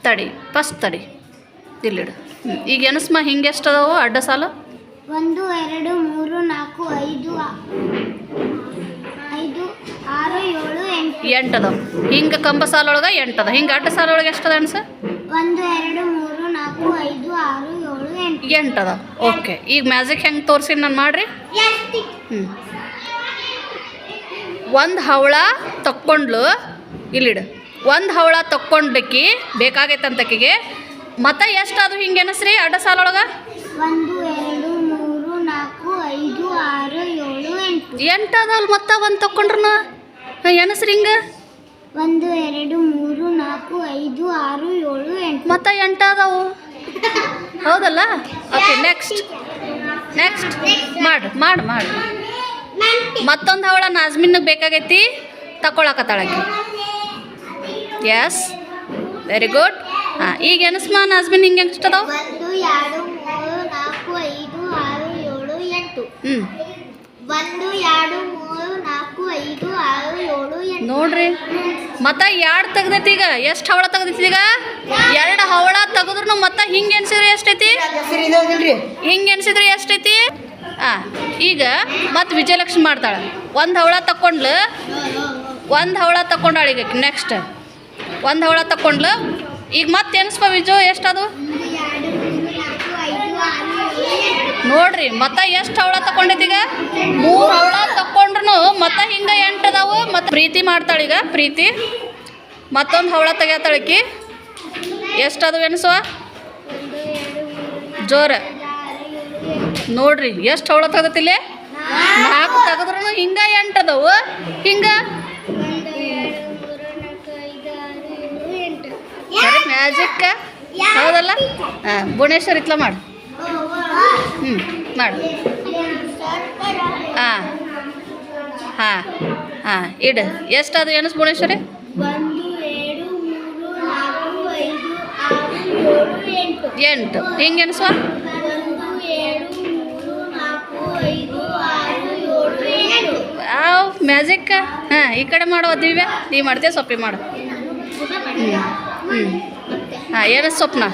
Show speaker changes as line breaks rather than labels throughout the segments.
ತಡಿ ಫಸ್ಟ್ ತಡಿ ಇಲ್ಲಿಡು. ಈಗ ಎನಸ್ಮ ಹಿಂಗೆ ಎಷ್ಟು ಅದಾವು ಅಡ್ಡ ಸಾಲು?
1 2 3 4 5 6 7 8
8 ಅದಾವ. ಹಿಂಗೆ ಕಂಬ ಸಾಲೊಳಗೆ 8 ಅದ. ಹಿಂಗೆ ಅಡ್ಡ ಸಾಲೊಳಗೆ ಎಷ್ಟು ಅದ ಅನ್ಸ?
1 2 3 4 5 6 7
8 ಅದಾವ. ಓಕೆ, ಈಗ ಮ್ಯಾಜಿಕ್ ಹೆಂಗೆ ತೋರಿಸಿ ನಾನು ಮಾಡಿರಿ. ಒಂದು ಹವಳ ತಕ್ಕೊಂಡ್ಲು ಇಲ್ಲಿಡು. ಒಂದು ಹವಳ ತಕ್ಕೊಂಡ್ಲಿಕ್ಕಿ ಬೇಕಾಗೈತಂತಕಿಗೆ ಮತ ಎಷ್ಟು ಅದು ಹಿಂಗೆ ಎನಸ್ರಿ ಅಡ್ಡ ಸಾಲೊಳಗೆ?
1 2 3 4 5 6 7
8 ಅದಲ್ಲ. ಮತ್ತೆ ಒಂದು ತಕ್ಕೊಂಡ್ರು ಎನಸ್ರಿ ಹಿಂಗೆ
1 2 3 4 5 6 7 8
ಮತ್ತೆ 8 ಅದಾವು. ಹೌದಲ್ಲ? ಓಕೆ, ನೆಕ್ಸ್ಟ್ ಮಾಡು ಮತ್ತೊಂದು ಹವಳ ನಾಜ್ಮಿನ್ಗೆ ಬೇಕಾಗೈತಿ, ತಗೊಳಕತ್ತಾಳಕ್ಕೆ. S, very good. ಹಾಂ, ಈಗ ಎನಸ್ಮ ನಾಜ್ಮಿನ್ ಹಿಂಗೆ ಎಷ್ಟದಾವ?
1 2 3 4 5 6 7 8 1 2 3 4 5 6 7 8
ನೋಡ್ರಿ, ಮತ್ತೆ 2 ತೆಗ್ದೈತಿ. ಈಗ ಎಷ್ಟು ಹವಳ ತೆಗ್ದೈತಿ? ಈಗ 2 ಹವಳ ತೆಗೆದ್ರು ಮತ್ತೆ ಹಿಂಗೆ ಎನ್ಸಿದ್ರೆ ಎಷ್ಟೈತಿ? ಹಿಂಗೆ ಎನ್ಸಿದ್ರೆ ಎಷ್ಟೈತಿ? ಹಾಂ, ಈಗ ಮತ್ತೆ ವಿಜಯಲಕ್ಷ್ಮಿ ಮಾಡ್ತಾಳೆ. ಒಂದು ಹವಳ ತಕ್ಕೊಂಡ್ಲು, ಈಗ ನೆಕ್ಸ್ಟ್ ಒಂದು ಹವಳ ತಕ್ಕೊಂಡ್ಲು. ಈಗ ಮತ್ತೆ ಎನ್ಸ್ಪ ವಿಜು ಎಷ್ಟದು? ನೋಡ್ರಿ, ಮತ್ತೆ ಎಷ್ಟು ಹವಳ ತಗೊಂಡೈತಿ? ಈಗ 3 ಹವಳ ತಕೊಂಡ್ರು ಮತ್ತೆ ಹಿಂಗೆ 8 ಅದಾವು. ಮತ್ತೆ ಪ್ರೀತಿ ಮಾಡ್ತಾಳೀಗ. ಪ್ರೀತಿ ಮತ್ತೊಂದು ಹವಳ ತೆಗಿತಾಳಕಿ. ಎಷ್ಟದು ಎನ್ಸುವ? ಜೋರ ನೋಡ್ರಿ, ಎಷ್ಟು ಹವಳ ತೆಗ್ದತಿಲ್ಲಿ? 4 ತೆಗೆದ್ರು ಹಿಂಗೆ 8 ಅದಾವು. ಹಿಂಗೆ ಬರೀ ಮ್ಯಾಜಿಕ್. ಹೌದಲ್ಲ? ಹಾಂ, ಭುವನೇಶ್ವರ್ ಇತ್ಲ ಮಾಡು. ಮಾಡು. ಹಾಂ ಇಡು. ಎಷ್ಟದು ಎನಸ್ ಭುವನೇಶ್ವರಿ?
1 2 3 4 5 6 7 8
8 ಹಿಂಗೆ ಎನಸುವ?
1 2 3 4 5 6 7 8
ಮ್ಯಾಜಿಕ್. ಹಾಂ, ಈ ಕಡೆ ಮಾಡುವ ದಿವ್ಯ, ನೀ ಮಾಡ್ತೀಯ ಸೊಪ್ಪಿ ಮಾಡು. ಹಾಂ, ಏನು ಸ್ವಪ್ನ?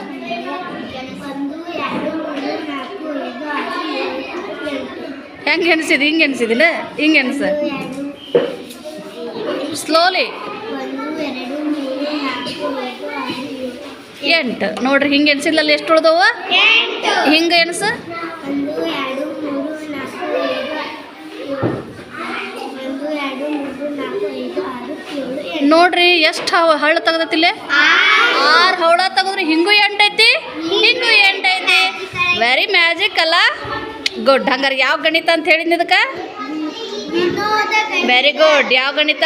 ಹೆಂಗೆ ಎನಿಸಿದಿ? ಹಿಂಗೆ ಎನಿಸಿದಿಲ್ಲ? ಹಿಂಗೆ ಎನಿಸ ಸ್ಲೋಲಿ. 8 ನೋಡ್ರಿ, ಹಿಂಗೆ ಎನಿಸಿದ್ಲಲ್ಲ ಎಷ್ಟು ಉಳ್ದವ? ಹಿಂಗೆ ಎನಿಸ. ನೋಡ್ರಿ, ಎಷ್ಟು ಹಳ್ಳ ತೆಗ್ದತಿಲ್ಲ? 6 ಹವಳ ತೆಗೆದ್ರೆ ಹಿಂಗೂ 8 ಐತಿ, ಹಿಂಗೂ 8 ಐತಿ. ವೆರಿ ಮ್ಯಾಜಿಕ್ ಅಲ್ಲ? ಗುಡ್. ಹಂಗಾರೆ ಯಾವ ಗಣಿತ ಅಂತ ಹೇಳಿದ್ನಿ ಇದಕ್ಕೆ? Very good. ಯಾವ ಗಣಿತ?